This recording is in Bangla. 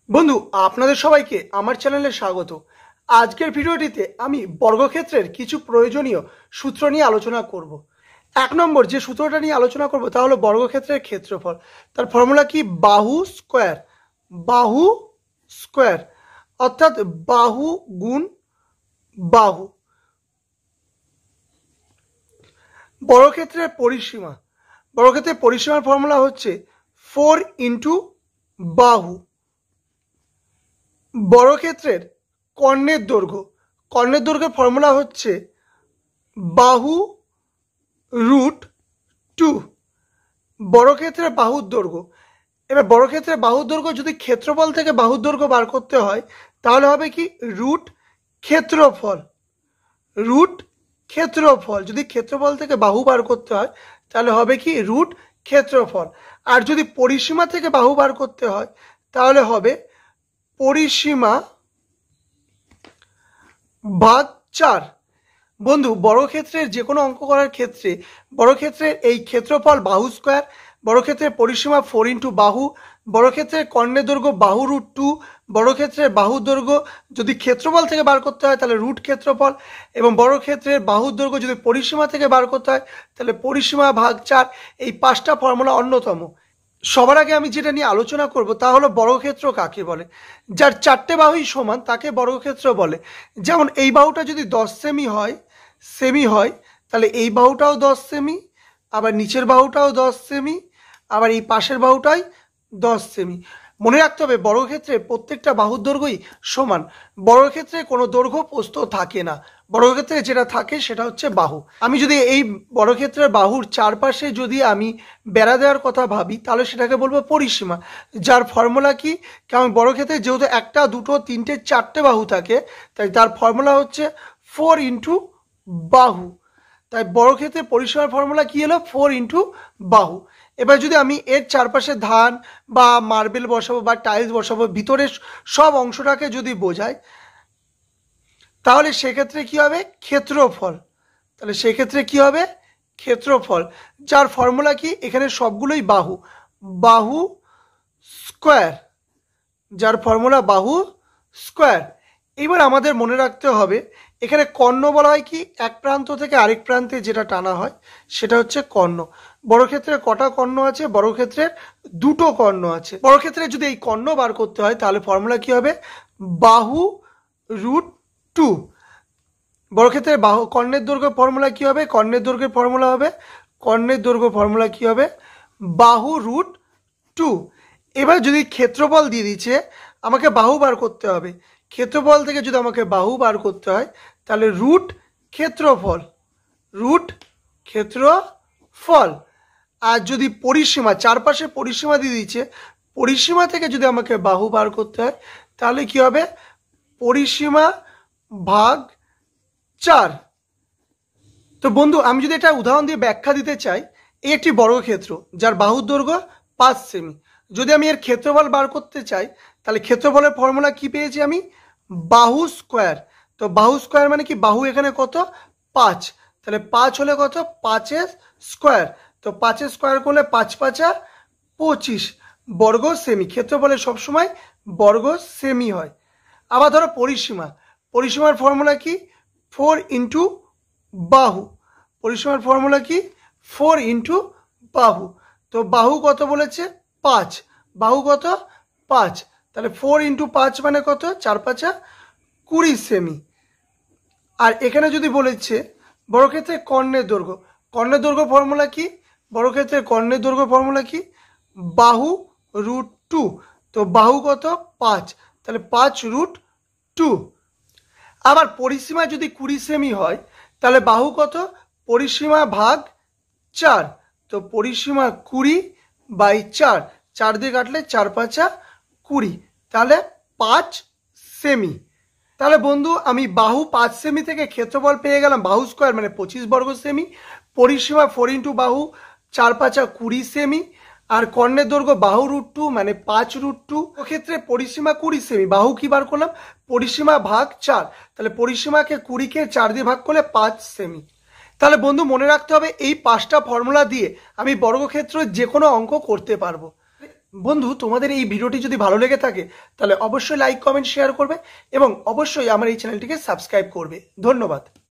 বন্ধু, আপনাদের সবাইকে আমার চ্যানেলে স্বাগত। আজকের ভিডিওটিতে আমি বর্গক্ষেত্রের কিছু প্রয়োজনীয় সূত্র নিয়ে আলোচনা করব। এক নম্বর যে সূত্রটা নিয়ে আলোচনা করব তা হলো বর্গক্ষেত্রের ক্ষেত্রফল। তার ফর্মুলা কি? বাহু স্কোয়ার। বাহু স্কোয়ার অর্থাৎ বাহু গুণ বাহু। বর্গক্ষেত্রের পরিসীমা। বর্গক্ষেত্রের পরিসীমার ফর্মুলা হচ্ছে 4 ইন্টু বাহু। বর্গক্ষেত্রের কর্ণের দৈর্ঘ্য। কর্ণের দৈর্ঘ্যের ফর্মুলা হচ্ছে বাহু রুট 2। বর্গক্ষেত্রের বাহুর দৈর্ঘ্য। এবার বর্গক্ষেত্রের বাহুর দৈর্ঘ্য যদি ক্ষেত্রফল থেকে বাহুর দৈর্ঘ্য বার করতে হয় তাহলে হবে কি? রুট ক্ষেত্রফল। রুট ক্ষেত্রফল। যদি ক্ষেত্রফল থেকে বাহু বার করতে হয় তাহলে হবে কি? রুট ক্ষেত্রফল। আর যদি পরিসীমা থেকে বাহু বার করতে হয় তাহলে হবে পরিসীমা ভাগ 4। বন্ধু, বর্গক্ষেত্রের যে কোনো অঙ্ক করার ক্ষেত্রে বর্গক্ষেত্রের এই ক্ষেত্রফল বাহু স্কোয়ার, বর্গক্ষেত্রের পরিসীমা 4 ইন্টু বাহু, বর্গক্ষেত্রের কর্ণের দৈর্ঘ্য বাহু রুট 2, বর্গক্ষেত্রের বাহুর দৈর্ঘ্য যদি ক্ষেত্রফল থেকে বার করতে হয় তাহলে রুট ক্ষেত্রফল, এবং বর্গক্ষেত্রের বাহুর দৈর্ঘ্য যদি পরিসীমা থেকে বার করতে হয় তাহলে পরিসীমা ভাগ 4। এই 5টা ফর্মুলা অন্যতম। সবার আগে আমি যেটা নিয়ে আলোচনা করব তা হলো বর্গক্ষেত্র কাকে বলে। যার 4টে বাহুই সমান তাকে বর্গক্ষেত্র বলে। যেমন এই বাহুটা যদি 10 সেমি হয় তাহলে এই বাহুটাও 10 সেমি, আবার নিচের বাহুটাও 10 সেমি, আবার এই পাশের বাহুটাই 10 সেমি। মনে রাখতে হবে বর্গক্ষেত্রে প্রত্যেকটা বাহুর দৈর্ঘ্যই সমান। বর্গক্ষেত্রে কোনো দৈর্ঘ্য প্রস্থ থাকে না। বর্গক্ষেত্রে যেটা থাকে সেটা হচ্ছে বাহু। আমি যদি এই বর্গক্ষেত্রের বাহুর চারপাশে যদি আমি বেড়া দেওয়ার কথা ভাবি তাহলে সেটাকে বলবো পরিসীমা। যার ফর্মুলা কি? কারণ বর্গক্ষেত্রে যেহেতু 1, 2, 3, 4টে বাহু থাকে তাই তার ফর্মুলা হচ্ছে 4 ইন্টু বাহু। তাই বর্গক্ষেত্রে পরিসীমার ফর্মুলা কি হলো? 4 ইন্টু বাহু। এবার যদি আমি এর চারপাশে ধান বা মার্বেল বসাবো বা টাইলস বসাবো, ভিতরের সব অংশটাকে যদি বোঝাই তাহলে সেক্ষেত্রে কি হবে? ক্ষেত্রফল। তাহলে সেক্ষেত্রে কি হবে? ক্ষেত্রফল। যার ফর্মুলা কি? এখানে সবগুলোই বাহু, বাহু স্কোয়ার। যার ফর্মুলা বাহু স্কোয়ার। এবার আমাদের মনে রাখতে হবে এখানে কর্ণ বলা হয় কি? এক প্রান্ত থেকে আরেক প্রান্তে যেটা টানা হয় সেটা হচ্ছে কর্ণ। বর্গক্ষেত্রে কটা কর্ণ আছে? বর্গক্ষেত্রের 2টো কর্ণ আছে। বর্গক্ষেত্রে যদি এই কর্ণ বার করতে হয় তাহলে ফর্মুলা কি হবে? বাহু রুট 2। বর্গক্ষেত্রের বাহু কর্ণের দৈর্ঘ্য ফর্মুলা কি হবে? কর্ণের দৈর্ঘ্যের ফর্মুলা হবে কর্ণের দৈর্ঘ্য ফর্মুলা কি হবে? বাহু রুট 2। এবার যদি ক্ষেত্রফল দিয়ে দিচ্ছে আমাকে বাহু বার করতে হবে, ক্ষেত্রফল থেকে যদি আমাকে বাহু বার করতে হয় তাহলে রুট ক্ষেত্রফল। রুট ক্ষেত্রফল। আর যদি পরিসীমা, চারপাশে পরিসীমা দিয়ে দিচ্ছে, পরিসীমা থেকে যদি আমাকে বাহু বার করতে হয় তাহলে কি হবে? পরিসীমা ভাগ 4। তো বন্ধু, আমি যদি এটা উদাহরণ দিয়ে ব্যাখ্যা দিতে চাই, এই একটি বর্গক্ষেত্র যার বাহুর দৈর্ঘ্য 5 সেমি। যদি আমি এর ক্ষেত্রফল বার করতে চাই তাহলে ক্ষেত্রফলের ফর্মুলা কি পেয়েছি আমি? বাহু স্কোয়ার। তো বাহু স্কোয়ার মানে কি? বাহু এখানে কত? 5। তাহলে 5 হলে কত? 5 স্কোয়ার। তো 5 স্কোয়ার করলে 5 5 25 বর্গ সেমি। ক্ষেত্রফলে সবসময় বর্গ সেমি হয়। আবার ধরো পরিসীমা। পরিসীমার ফর্মুলা কি? 4 ইন্টু বাহু। পরিসীমার ফর্মুলা কি? 4 ইন্টু বাহু। তো বাহু কত বলেছে? 5। বাহু কত? 5। তাহলে 4 ইন্টু 5 মানে কত? 4 5 20 সেমি। আর এখানে যদি বলেছে বর্গক্ষেত্রের কর্ণের দৈর্ঘ্য, কর্ণের দৈর্ঘ্য ফর্মুলা কি? বর্গক্ষেত্রের কর্ণের দৈর্ঘ্য ফর্মুলা কি? বাহু রুট 2। তো বাহু কত? 5। তাহলে 5 রুট 2। আবার পরিসীমা যদি 20 সেমি হয় তাহলে বাহু কত? পরিসীমা ভাগ 4। তো পরিসীমা 20/4। 4 দিয়ে কাটলে 4 5 20। তাহলে 5 সেমি। তাহলে বন্ধু, আমি বাহু 5 সেমি থেকে ক্ষেত্রফল পেয়ে গেলাম বাহু স্কোয়ার মানে 25 বর্গ সেমি। পরিসীমা 4 ইন্টু বাহু 4 5 20 সেমি। আর কর্ণের দৈর্ঘ্য বাহু রুট 2 মানে 5 রুট 2। ক্ষেত্রে পরিসীমা 20 সেমি, বাহু কি বার করলাম? পরিসীমা ভাগ 4। তাহলে পরিসীমাকে 20কে 4 দিয়ে ভাগ করলে 5 সেমি। তাহলে বন্ধু মনে রাখতে হবে এই 5টা ফর্মুলা দিয়ে আমি বর্গক্ষেত্রের যে কোনো অঙ্ক করতে পারবো। বন্ধু, তোমাদের এই ভিডিওটি যদি ভালো লেগে থাকে তাহলে অবশ্যই লাইক, কমেন্ট, শেয়ার করবে এবং অবশ্যই আমার এই চ্যানেলটিকে সাবস্ক্রাইব করবে। ধন্যবাদ।